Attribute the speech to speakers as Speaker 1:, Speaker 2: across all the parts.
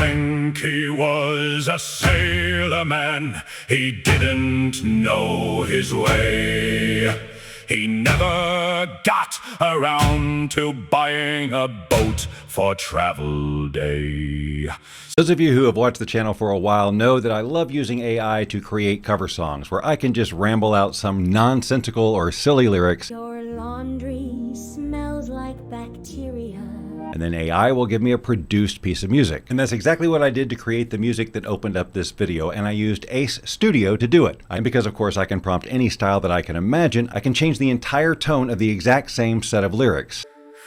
Speaker 1: Frankie was a sailor man. He didn't know his way. He never got around to buying a boat for travel day.
Speaker 2: Those of you who have watched the channel for a while know that I love using AI to create cover songs where I can just ramble out some nonsensical or silly lyrics.
Speaker 3: Your laundry smells like bacteria.
Speaker 2: And then AI will give me a produced piece of music. And that's exactly what I did to create the music that opened up this video, and I used Ace Studio to do it. And because of course I can prompt any style that I can imagine, I can change the entire tone of the exact same set of lyrics.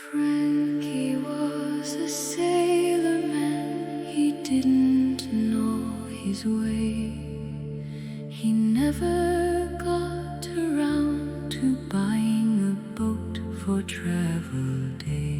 Speaker 3: Frankie was a sailor man. He didn't know his way. He never got around to buying a boat for travel day.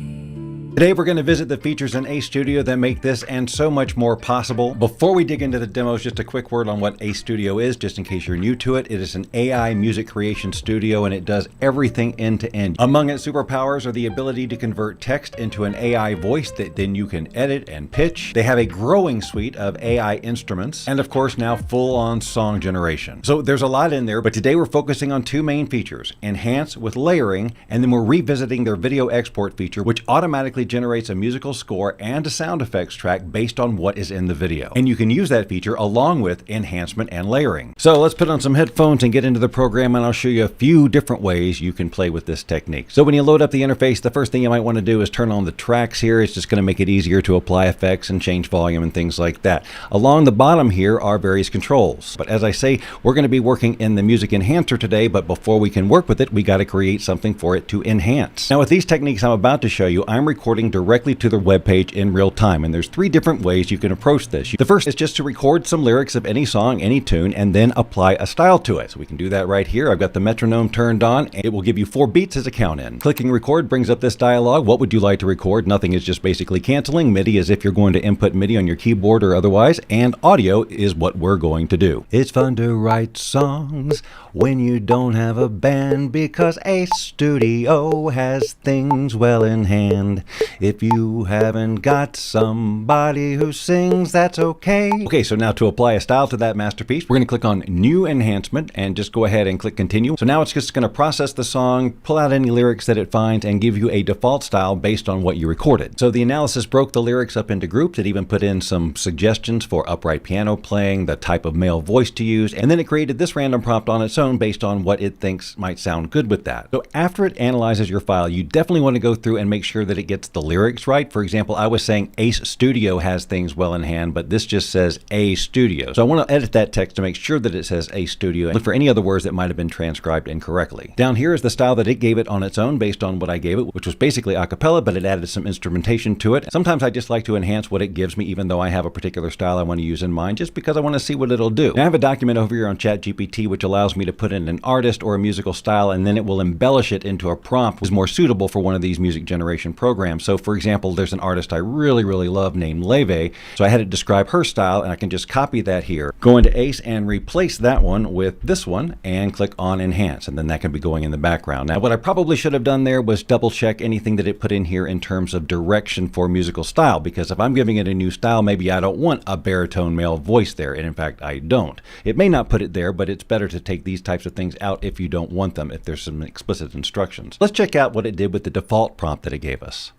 Speaker 2: Today we're going to visit the features in Ace Studio that make this and so much more possible. Before we dig into the demos, just a quick word on what Ace Studio is, just in case you're new to it. It is an AI music creation studio and it does everything end to end. Among its superpowers are the ability to convert text into an AI voice that then you can edit and pitch. They have a growing suite of AI instruments and of course now full-on song generation. So there's a lot in there, but today we're focusing on two main features: enhance with layering, and then we're revisiting their video export feature, which automatically generates a musical score and a sound effects track based on what is in the video. And you can use that feature along with enhancement and layering. So let's put on some headphones and get into the program, and I'll show you a few different ways you can play with this technique. So when you load up the interface, the first thing you might want to do is turn on the tracks here. It's just going to make it easier to apply effects and change volume and things like that. Along the bottom here are various controls. But as I say, we're going to be working in the music enhancer today, but before we can work with it, we got to create something for it to enhance. Now with these techniques I'm about to show you, I'm recording directly to the web page in real time, and there's three different ways you can approach this. The first is just to record some lyrics of any song, any tune, and then apply a style to it. So we can do that right here. I've got the metronome turned on, and it will give you 4 beats as a count in. Clicking record brings up this dialog. What would you like to record? Nothing is just basically canceling. MIDI is if you're going to input MIDI on your keyboard or otherwise, and audio is what we're going to do. It's fun to write songs when you don't have a band, because Ace Studio has things well in hand. If you haven't got somebody who sings, that's okay. Okay, so now to apply a style to that masterpiece, we're going to click on New Enhancement and just go ahead and click Continue. So now it's just going to process the song, pull out any lyrics that it finds, and give you a default style based on what you recorded. So the analysis broke the lyrics up into groups. It even put in some suggestions for upright piano playing, the type of male voice to use, and then it created this random prompt on its own based on what it thinks might sound good with that. So after it analyzes your file, you definitely want to go through and make sure that it gets the lyrics right. For example, I was saying Ace Studio has things well in hand, but this just says A Studio. So I want to edit that text to make sure that it says A Studio and look for any other words that might have been transcribed incorrectly. Down here is the style that it gave it on its own based on what I gave it, which was basically a cappella, but it added some instrumentation to it. Sometimes I just like to enhance what it gives me, even though I have a particular style I want to use in mind, just because I want to see what it'll do. Now, I have a document over here on ChatGPT which allows me to put in an artist or a musical style, and then it will embellish it into a prompt which is more suitable for one of these music generation programs. So for example, there's an artist I really love named Leve. So I had it describe her style, and I can just copy that here, go into Ace and replace that one with this one and click on Enhance, and then that can be going in the background. Now what I probably should have done there was double check anything that it put in here in terms of direction for musical style, because if I'm giving it a new style, maybe I don't want a baritone male voice there, and in fact I don't. It may not put it there, but it's better to take these types of things out if you don't want them, if there's some explicit instructions. Let's check out what it did with the default prompt that it gave us.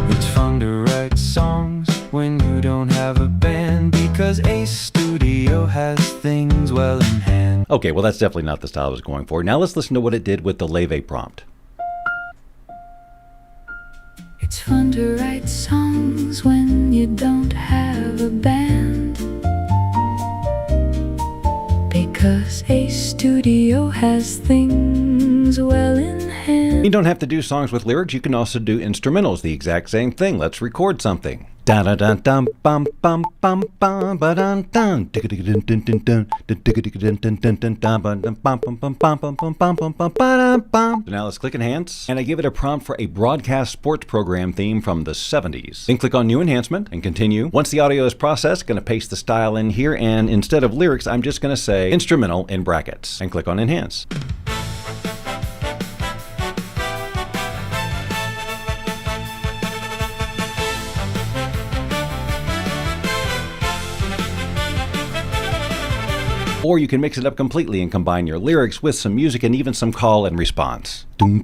Speaker 4: It's fun to write songs when you don't have a band, because Ace Studio has things well in hand.
Speaker 2: Okay, well that's definitely not the style I was going for. Now let's listen to what it did with the Leve prompt.
Speaker 3: It's fun to write songs when you don't have a band, because Ace Studio has things well in hand.
Speaker 2: You don't have to do songs with lyrics, you can also do instrumentals, the exact same thing. Let's record something. Da da da dum bum bum bum bum ba dun dun dun dun dun dun dun dun dun. So now let's click Enhance, and I give it a prompt for a broadcast sports program theme from the 70s. Then click on New Enhancement and Continue. Once the audio is processed, going to paste the style in here, and instead of lyrics, I'm just going to say instrumental in brackets and click on Enhance. Or you can mix it up completely and combine your lyrics with some music and even some call and response. I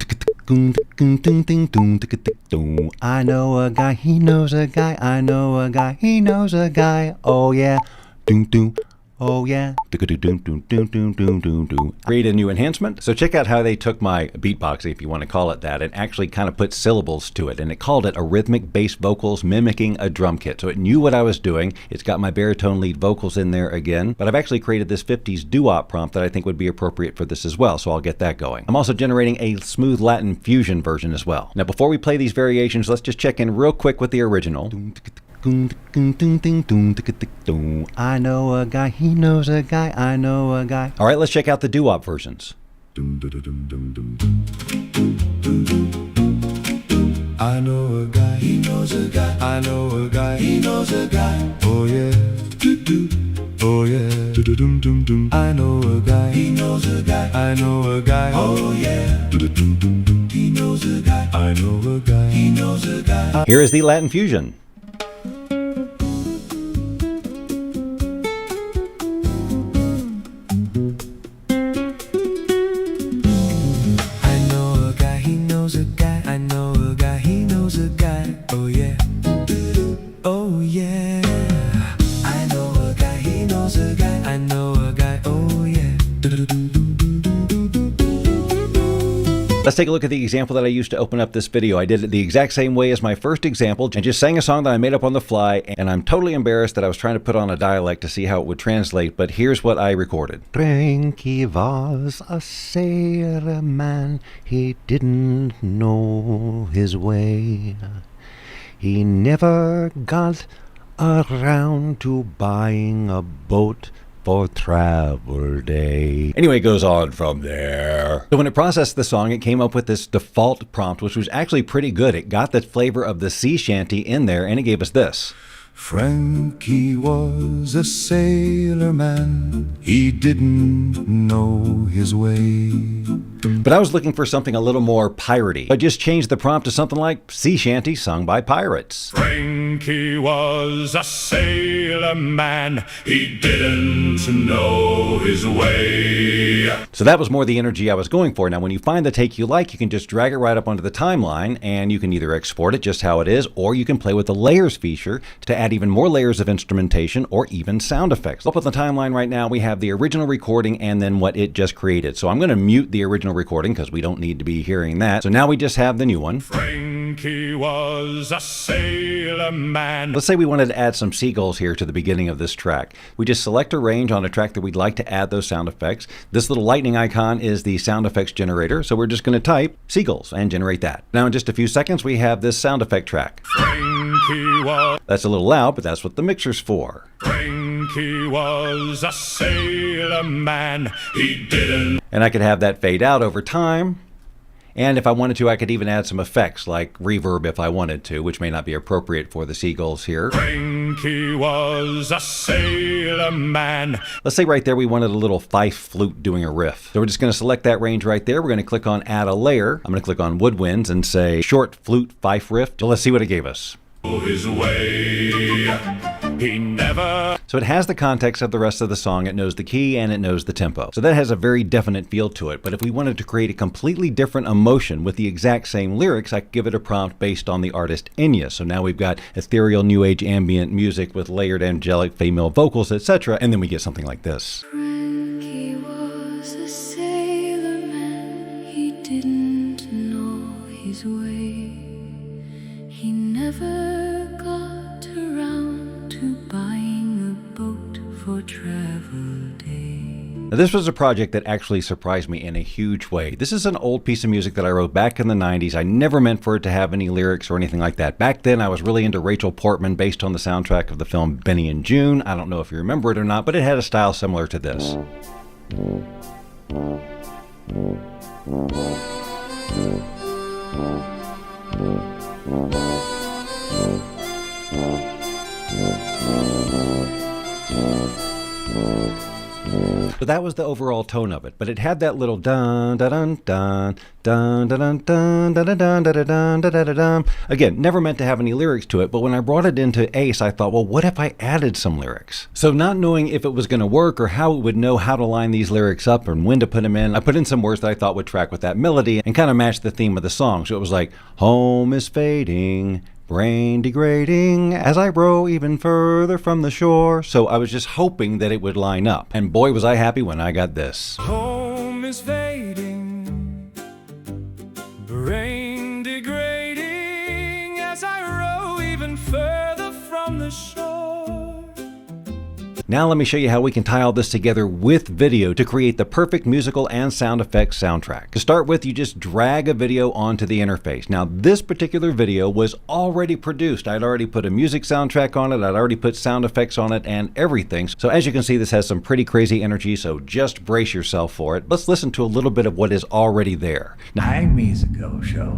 Speaker 2: know a guy, he knows a guy, I know a guy, he knows a guy, oh yeah, oh yeah. Create a new enhancement. So check out how they took my beatboxing, if you want to call it that, and actually kind of put syllables to it. And it called it a rhythmic bass vocals mimicking a drum kit. So it knew what I was doing. It's got my baritone lead vocals in there again. But I've actually created this 50s doo-wop prompt that I think would be appropriate for this as well. So I'll get that going. I'm also generating a smooth Latin fusion version as well. Now before we play these variations, let's just check in real quick with the original. I know a guy, he knows a guy, I know a guy. All right, let's check out the doo-wop versions.
Speaker 5: I know a guy, he knows a guy, I know a guy, he knows a guy, oh yeah, oh yeah, I know a guy, he knows a guy, I know a guy, oh yeah, he knows a guy, I know a guy, he knows a guy.
Speaker 2: Here is the Latin fusion. Let's take a look at the example that I used to open up this video. I did it the exact same way as my first example and just sang a song that I made up on the fly, and I'm totally embarrassed that I was trying to put on a dialect to see how it would translate, but here's what I recorded. Frankie was a sailor man, he didn't know his way. He never got around to buying a boat for travel day. Anyway, it goes on from there. So when it processed the song, it came up with this default prompt, which was actually pretty good. It got the flavor of the sea shanty in there, and it gave us this.
Speaker 5: Frankie was a sailor man, he didn't know his way.
Speaker 2: But I was looking for something a little more piratey. I just changed the prompt to something like sea shanty sung by pirates.
Speaker 1: Frankie was a sailor man, he didn't know his way.
Speaker 2: So that was more the energy I was going for. Now when you find the take you like, you can just drag it right up onto the timeline, and you can either export it just how it is, or you can play with the layers feature to add even more layers of instrumentation or even sound effects. Up on the timeline right now, we have the original recording and then what it just created. So I'm going to mute the original recording because we don't need to be hearing that. So now we just have the new one.
Speaker 1: Frankie was a sailor man.
Speaker 2: Let's say we wanted to add some seagulls here to the beginning of this track. We just select a range on a track that we'd like to add those sound effects. This little lightning icon is the sound effects generator. So we're just going to type seagulls and generate that. Now in just a few seconds, we have this sound effect track.
Speaker 1: Frankie was...
Speaker 2: That's a little loud, but that's what the mixer's for.
Speaker 1: Frankie was a sailor man, he didn't...
Speaker 2: And I could have that fade out over time. And if I wanted to, I could even add some effects like reverb if I wanted to, which may not be appropriate for the seagulls here.
Speaker 1: Frankie was a sailor man.
Speaker 2: Let's say right there we wanted a little fife flute doing a riff. So we're just going to select that range right there. We're going to click on add a layer. I'm going to click on woodwinds and say short flute fife riff. So let's see what it gave us.
Speaker 1: His way, he never...
Speaker 2: So it has the context of the rest of the song, it knows the key, and it knows the tempo. So that has a very definite feel to it. But if we wanted to create a completely different emotion with the exact same lyrics, I could give it a prompt based on the artist Enya. So now we've got ethereal new age ambient music with layered angelic female vocals, etc. And then we get something like this.
Speaker 3: Frankie was a sailor man, he didn't know his way. He never got around to buying a boat for travel day.
Speaker 2: Now, this was a project that actually surprised me in a huge way. This is an old piece of music that I wrote back in the 90s. I never meant for it to have any lyrics or anything like that. Back then, I was really into Rachel Portman based on the soundtrack of the film Benny and June. I don't know if you remember it or not, but it had a style similar to this. So that was the overall tone of it, but it had that little dun dun dun dun dun dun dun dun dun dun dun dun dun dun. Again, never meant to have any lyrics to it, but when I brought it into Ace, I thought, well, what if I added some lyrics? So not knowing if it was going to work or how it would know how to line these lyrics up and when to put them in, I put in some words that I thought would track with that melody and kind of match the theme of the song. So it was like, home is fading, brain degrading as I row even further from the shore. So I was just hoping that it would line up. And boy, was I happy when I got this.
Speaker 5: Home is fading, brain degrading as I row even further from the shore.
Speaker 2: Now let me show you how we can tie all this together with video to create the perfect musical and sound effects soundtrack. To start with, you just drag a video onto the interface. Now this particular video was already produced. I'd already put a music soundtrack on it, I'd already put sound effects on it and everything. So as you can see, this has some pretty crazy energy, so just brace yourself for it. Let's listen to a little bit of what is already there. Now,
Speaker 6: I'm musical show.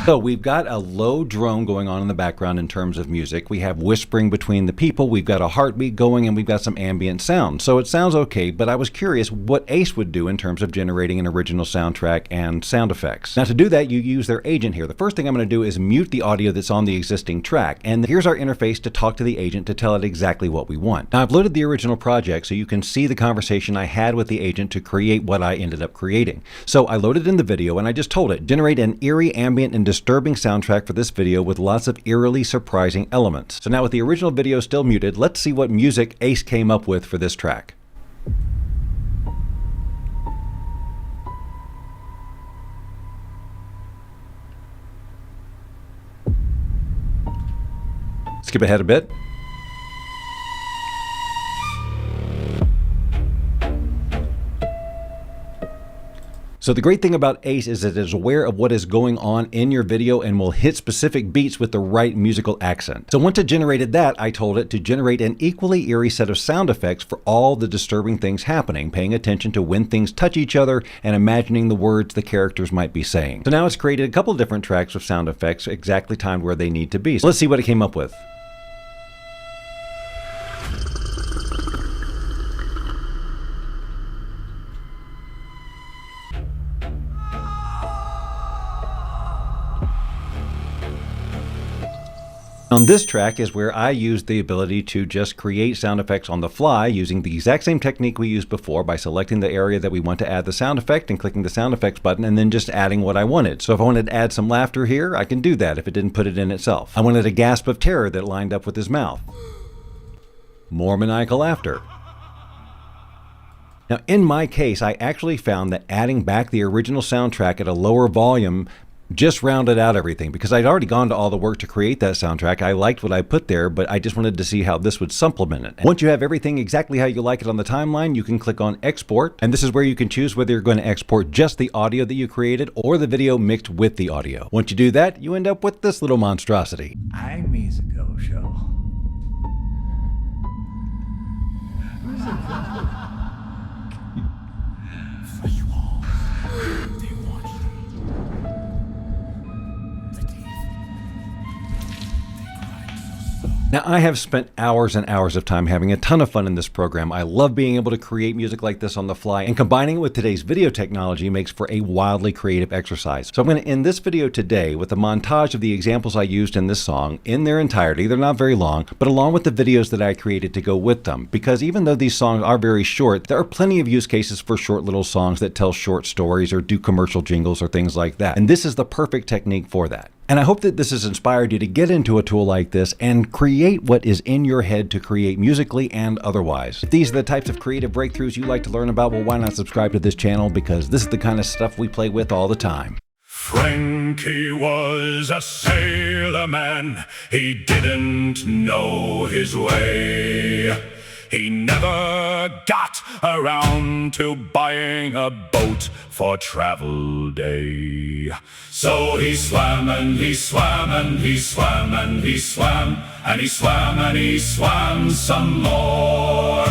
Speaker 2: so we've got a low drone going on in the background in terms of music. We have whispering between the people. We've got a heartbeat going and we've got some ambient sound. So it sounds okay, but I was curious what Ace would do in terms of generating an original soundtrack and sound effects. Now to do that, you use their agent here. The first thing I'm going to do is mute the audio that's on the existing track. And here's our interface to talk to the agent to tell it exactly what we want. Now I've loaded the original project so you can see the conversation I had with the agent to create what I ended up creating. So I loaded in the video and I just told it, generate an eerie, ambient, and disturbing soundtrack for this video with lots of eerily surprising elements. So now with the original video still muted, let's see what music Ace came up with for this track. Skip ahead a bit. So the great thing about Ace is that it is aware of what is going on in your video and will hit specific beats with the right musical accent. So once it generated that, I told it to generate an equally eerie set of sound effects for all the disturbing things happening, paying attention to when things touch each other and imagining the words the characters might be saying. So now it's created a couple of different tracks with sound effects exactly timed where they need to be. So let's see what it came up with. On this track is where I used the ability to just create sound effects on the fly using the exact same technique we used before by selecting the area that we want to add the sound effect and clicking the sound effects button and then just adding what I wanted. So if I wanted to add some laughter here, I can do that if it didn't put it in itself. I wanted a gasp of terror that lined up with his mouth. More maniacal laughter. Now in my case, I actually found that adding back the original soundtrack at a lower volume just rounded out everything because I'd already gone to all the work to create that soundtrack. I liked what I put there, but I just wanted to see how this would supplement it. Once you have everything exactly how you like it on the timeline, you can click on export, and this is where you can choose whether you're going to export just the audio that you created or the video mixed with the audio. Once you do that, you end up with this little monstrosity.
Speaker 6: I'm musical show.
Speaker 2: Now, I have spent hours and hours of time having a ton of fun in this program. I love being able to create music like this on the fly, and combining it with today's video technology makes for a wildly creative exercise. So I'm going to end this video today with a montage of the examples I used in this song in their entirety. They're not very long, but along with the videos that I created to go with them. Because even though these songs are very short, there are plenty of use cases for short little songs that tell short stories or do commercial jingles or things like that. And this is the perfect technique for that. And I hope that this has inspired you to get into a tool like this and create what is in your head to create musically and otherwise. If these are the types of creative breakthroughs you like to learn about, well, why not subscribe to this channel? Because this is the kind of stuff we play with all the time.
Speaker 1: Frankie was a sailor man. He didn't know his way. He never got around to buying a boat for travel day. So he swam and he swam and he swam and he swam and he swam and he swam some more.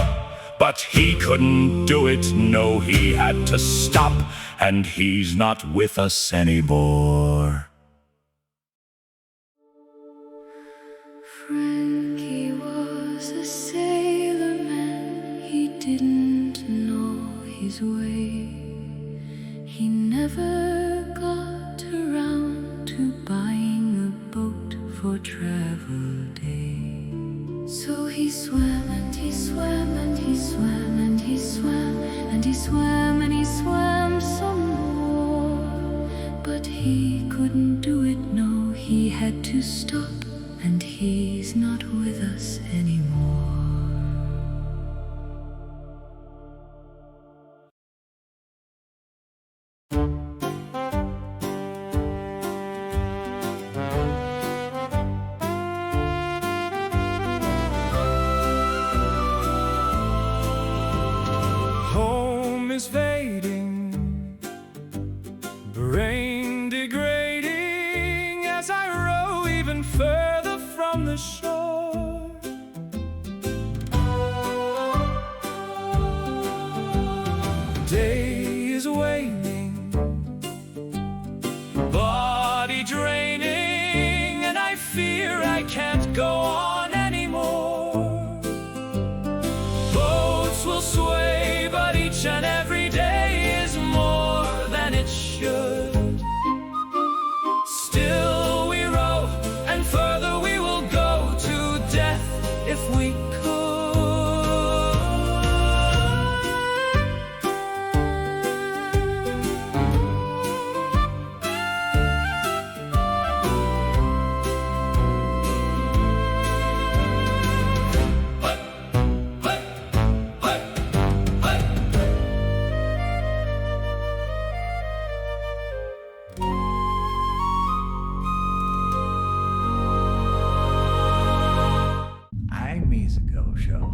Speaker 1: But he couldn't do it, no, he had to stop, and he's not with us anymore.
Speaker 3: his way. He never got around to buying a boat for travel day. So he swam and he swam and he swam and he swam and he swam and he swam some more. But he couldn't do it, no, he had to stop, and he's not with us anymore.
Speaker 4: Home is fading, rain degrading as I row even further from the shore. Day is waning, body draining, and I fear I can't go on anymore. Boats will sway, but each and every day is more than it should. Still we row, and further we will go to death if we could.
Speaker 6: I'm musical show.